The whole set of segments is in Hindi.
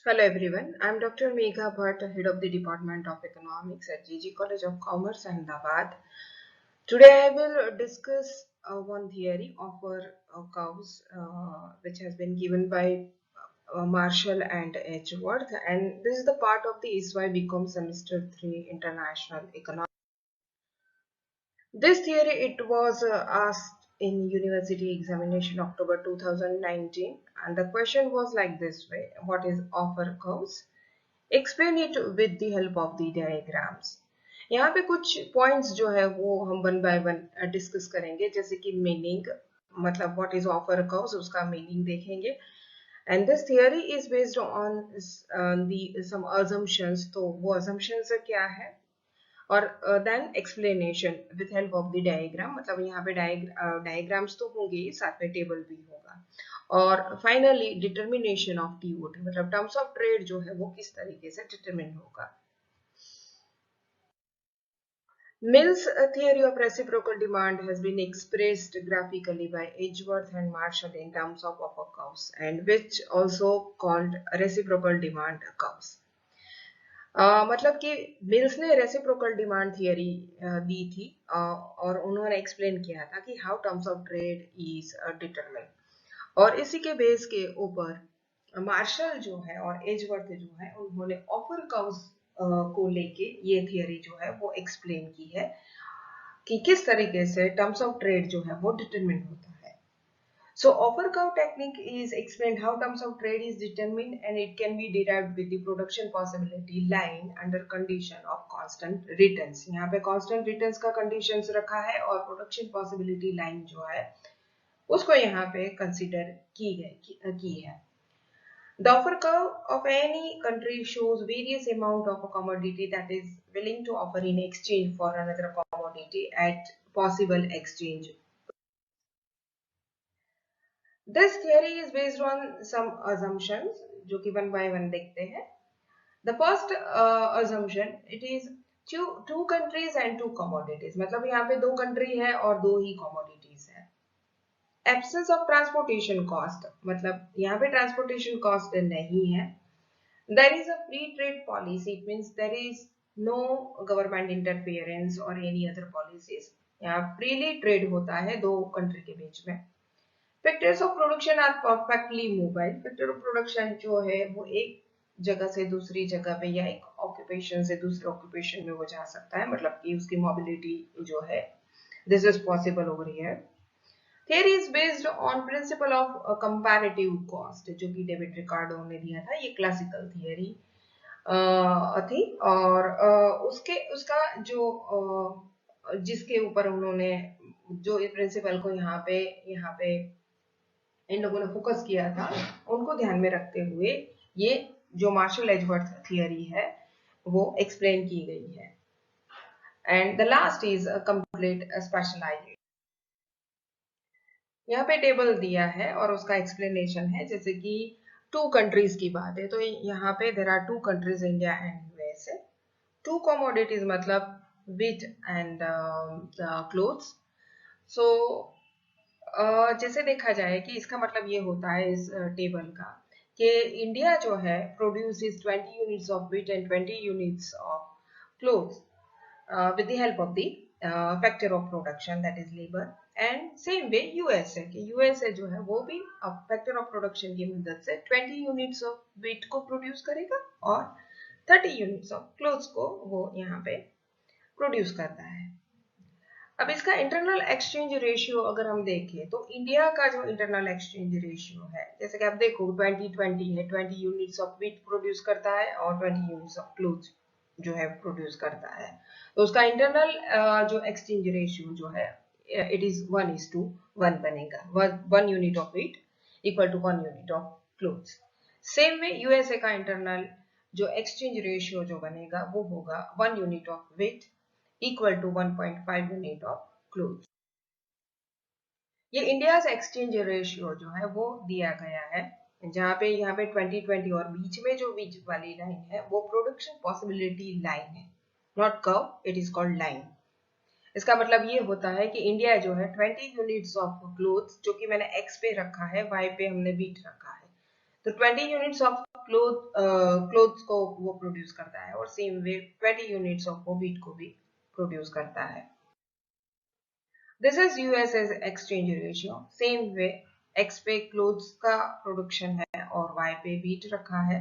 Hello everyone, I am Dr. Megha Bhatt, Head of the Department of Economics at GG College of Commerce, Ahmedabad. Today I will discuss one theory of curves which has been given by Marshall and Edgeworth, and this is the part of the SY BCom Semester 3 International Economics. This theory it was asked in university examination October 2019, and the question was like this way: what is offer curves? Explain it with the help of the diagrams. यहाँ पे कुछ पॉइंट्स जो है वो हम वन बाय वन डिस्कस करेंगे, जैसे कि मीनिंग, मतलब व्हाट इज ऑफर कर्व्स, उसका मीनिंग देखेंगे। And this theory is based on the some assumptions, तो वो अजम्पशंस क्या है, और then explanation with help of the diagram, मतलब यहाँ पे डायग्राम्स तो होंगे ही, साथ में टेबल भी होगा। और फाइनली डिटर्मिनेशन ऑफ टीओटी, मतलब टर्म्स ऑफ ट्रेड जो है वो किस तरीके से डिटरमिन होगा। Mill's theory of reciprocal demand has been expressed graphically by Edgeworth and Marshall in terms of offer curves, and which also called reciprocal demand curves. मतलब कि मिल्स ने रेसिप्रोकल डिमांड थियरी दी थी, और उन्होंने एक्सप्लेन किया था कि how terms of trade is determine, और इसी के बेस के ऊपर मार्शल जो है और एजवर्थ जो है उन्होंने ऑफर कर्व्स को लेके ये थियरी जो है वो एक्सप्लेन की है कि किस तरीके से टर्म्स ऑफ ट्रेड जो है वो डिटरमिन होता है। So offer curve technique is explained how terms of trade is determined, and it can be derived with the production possibility line under condition of constant returns. यहाँ पे constant returns का conditions रखा है, और production possibility line जो है उसको यहाँ पे consider की है। The offer curve of any country shows various amount of a commodity that is willing to offer in exchange for another commodity at possible exchange. This theory is based on some assumptions, जो कि one by one देखते हैं। The first assumption, it is two countries and two commodities, मतलब यहाँ पे दो country है और दो ही commodities है। Absence of transportation cost, मतलब यहाँ पे transportation cost नहीं है। There is a free trade policy, it means there is no government interference or any other policies, यहाँ freely trade होता है दो country के बीच में। Factors of production are perfectly mobile, factor of production जो है वो एक जगह से दूसरी जगह पे या एक ऑक्यूपेशन से दूसरे ऑक्यूपेशन में वो जा सकता है, मतलब कि उसकी मोबिलिटी जो है this is possible over here. Theory is based on principle of comparative cost, जो कि डेविड रिकार्डो ने दिया था, ये क्लासिकल थियरी थी, और उसका जो जिसके ऊपर उन्होंने जो प्रिंसिपल को यहाँ पे इन लोगों ने फोकस किया था, उनको ध्यान में रखते हुए ये जो मार्शल एजवर्थ थियरी है वो एक्सप्लेन की गई है। And the last is complete specialization. यहाँ पे टेबल दिया है और उसका एक्सप्लेनेशन है, जैसे कि टू कंट्रीज की बात है तो यहाँ पे there are two countries, India and USA. Two commodities मतलब व्हीट एंड क्लोथ्स। सो जैसे देखा जाए कि इसका मतलब ये होता है इस टेबल का कि इंडिया जो है produces 20 units of wheat and 20 units of clothes with the help of the factor of production, that is labor, and same way USA जो है वो भी फैक्टर ऑफ प्रोडक्शन की मदद से 20 यूनिट्स ऑफ व्हीट को प्रोड्यूस करेगा और 30 यूनिट्स ऑफ क्लोथ्स को वो यहाँ पे प्रोड्यूस करता है। अब इसका इंटरनल एक्सचेंज रेशियो अगर हम देखें तो इंडिया का जो इंटरनल एक्सचेंज रेशियो है, जैसे कि आप देखो 2020 है, 20 यूनिट्स ऑफ व्हीट प्रोड्यूस करता है और 20 यूनिट्स ऑफ क्लोथ्स जो है प्रोड्यूस करता है, तो उसका इंटरनल जो एक्सचेंज रेशियो जो है इट इज 1:1 बनेगा, 1 unit of wheat equal to 1 unit of clothes. Same way USA का इंटरनल जो एक्सचेंज रेशियो जो बनेगा वो होगा 1 unit of wheat equal to 1.5 unit of clothes. ये इंडिया से एक्सचेंज रेशियो जो है वो दिया गया है, जहां पे यहाँ पे 2020 और बीच में जो बीच वाली लाइन है वो प्रोडक्शन पॉसिबिलिटी लाइन है, not curve, it is called line. इसका मतलब ये होता है कि इंडिया जो है 20 यूनिट्स ऑफ क्लोथ्स, जो कि मैंने एक्स पे रखा है, वाई पे हमने व्हीट रखा है, तो 20 यूनिट्स ऑफ क्लोथ्स को वो प्रोड्यूस करता है और same way 20 units of wheat को भी प्रोड्यूस करता है। This is USS exchange ratio. Same way x पे क्लोथ्स का प्रोडक्शन है और वाई पे व्हीट रखा है,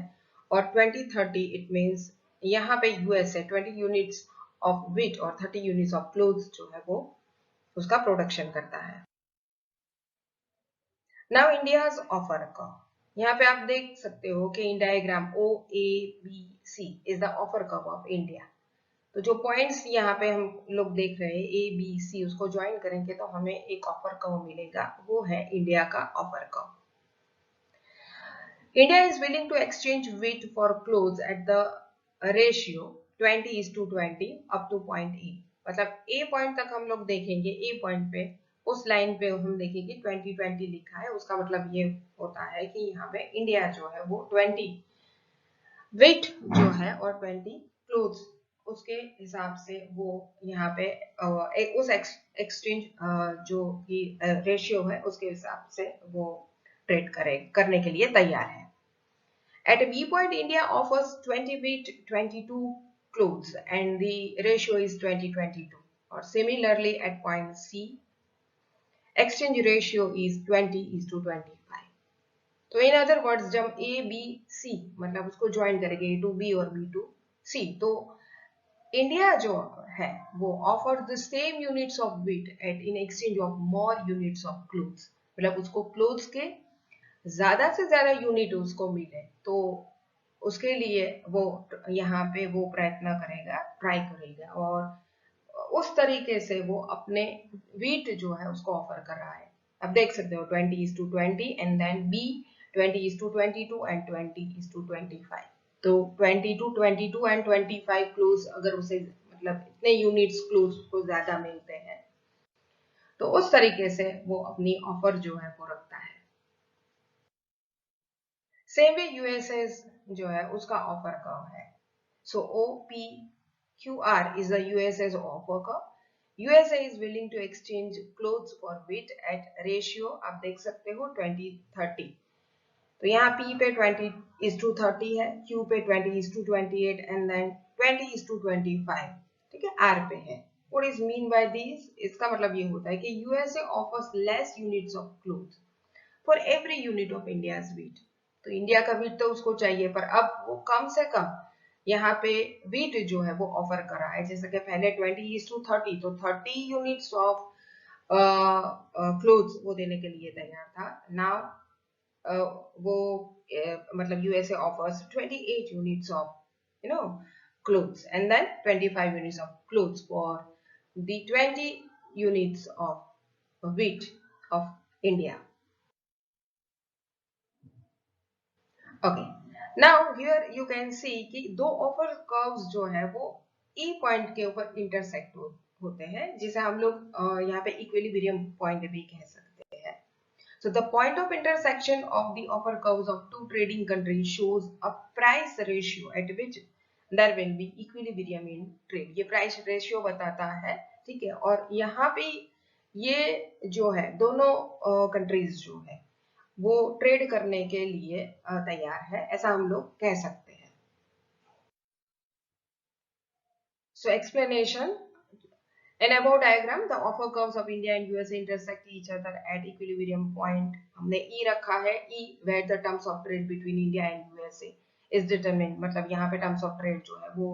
और 2030 इट मीन्स यहाँ पे यूएसए 20 यूनिट्स ऑफ व्हीट और 30 यूनिट्स ऑफ क्लोथ्स जो है वो उसका प्रोडक्शन करता है। Now India's offer curve. यहाँ पे आप देख सकते हो कि in diagram O A B C is the offer curve of India. तो जो पॉइंट्स यहाँ पे हम लोग देख रहे हैं ए बी सी, उसको ज्वाइन करेंगे तो हमें एक ऑफर कर्व मिलेगा, वो है इंडिया का offer curve. India is willing to exchange wheat for clothes at the ratio 20:20 up to point A. मतलब ए पॉइंट तक हम लोग देखेंगे, ए पॉइंट पे उस लाइन पे हम देखेंगे 2020 लिखा है, उसका मतलब ये होता है कि यहाँ पे इंडिया जो है वो 20 वेट जो है और 20 क्लोथ्स, उसके हिसाब से वो यहाँ पे उस एक्सचेंज जो कि रेशियो है उसके हिसाब से वो ट्रेड करने के लिए तैयार है। At B point, India offers 20 wheat, 22 clothes, and the ratio is 20:22. Or similarly, at point C, exchange ratio is 20:25. तो इन अदर वर्ड्स जब ए बी सी मतलब उसको ज्वाइन करेंगे ए टू बी और बी टू सी, तो इंडिया जो है वो offer the same units of wheat at in exchange of more units of clothes. मतलब उसको क्लोथ्स के ज्यादा से ज्यादा यूनिट उसको मिले, तो उसके लिए वो यहाँ पे वो प्रयत्न करेगा, ट्राई करेगा, और उस तरीके से वो अपने व्हीट जो है उसको ऑफर कर रहा है। अब देख सकते हो 20:20 एंड देन बी 20:22 एंड 20:25। तो 22 एंड 25 क्लोज अगर उसे मतलब इतने यूनिट्स क्लोज को ज्यादा मिलते हैं, तो उस तरीके से वो अपनी ऑफर जो है वो रखता है। सेम वे यूएसएस जो है उसका ऑफर कर्व है। सो OPQR is the USA's offer curve. USA is willing to exchange clothes for wheat at ratio आप देख सकते हो 20:30। तो यहाँ P पे 20:30 है, Q पे 20:28 एंड देन 20:25, ठीक है, R पे है। What is mean by these? इसका मतलब ये होता है कि USA offers less units of clothes for every unit of India's wheat. तो इंडिया का व्हीट तो उसको चाहिए, पर अब वो कम से कम यहाँ पे व्हीट जो है वो ऑफर कर रहा है। जैसे कि पहले 20:30 तो 30 यूनिट्स ऑफ क्लोथ्स वो देने के लिए तैयार था। नाउ वो मतलब USA offers 28 units of clothes and then 25 units of clothes for the 20 units of wheat of India. Okay, now here you can see कि दो ऑफर कर्व्स जो है वो ई पॉइंट के ऊपर इंटरसेक्ट होते हैं, जिसे हम लोग यहाँ पे इक्विलिब्रियम पॉइंट भी कह सकते हैं। So the point of intersection of the offer curves of two trading countries shows a price ratio at which there will be equilibrium in trade. ये प्राइस रेशियो बताता है, ठीक है, और यहाँ पे ये जो है दोनों कंट्रीज जो है वो ट्रेड करने के लिए तैयार है, ऐसा हम लोग कह सकते हैं। सो explanation In above diagram, the offer curves of India and USA intersect each other at equilibrium point. हमने E रखा है, E where the terms of trade between India and USA is determined. मतलब यहाँ पे terms of trade जो है वो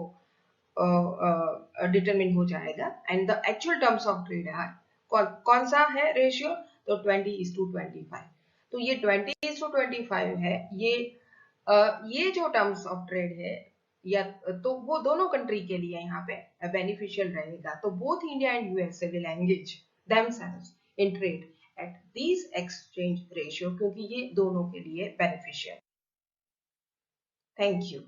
determine हो जाएगा, and the actual terms of trade है कौन सा है रेशियो, तो 20:25। तो ये 20:25 है, ये जो टर्म्स ऑफ ट्रेड है या तो वो दोनों कंट्री के लिए यहाँ पे बेनिफिशियल रहेगा। तो both India and USA will engage themselves in trade at this exchange ratio, क्योंकि ये दोनों के लिए बेनिफिशियल। Thank you.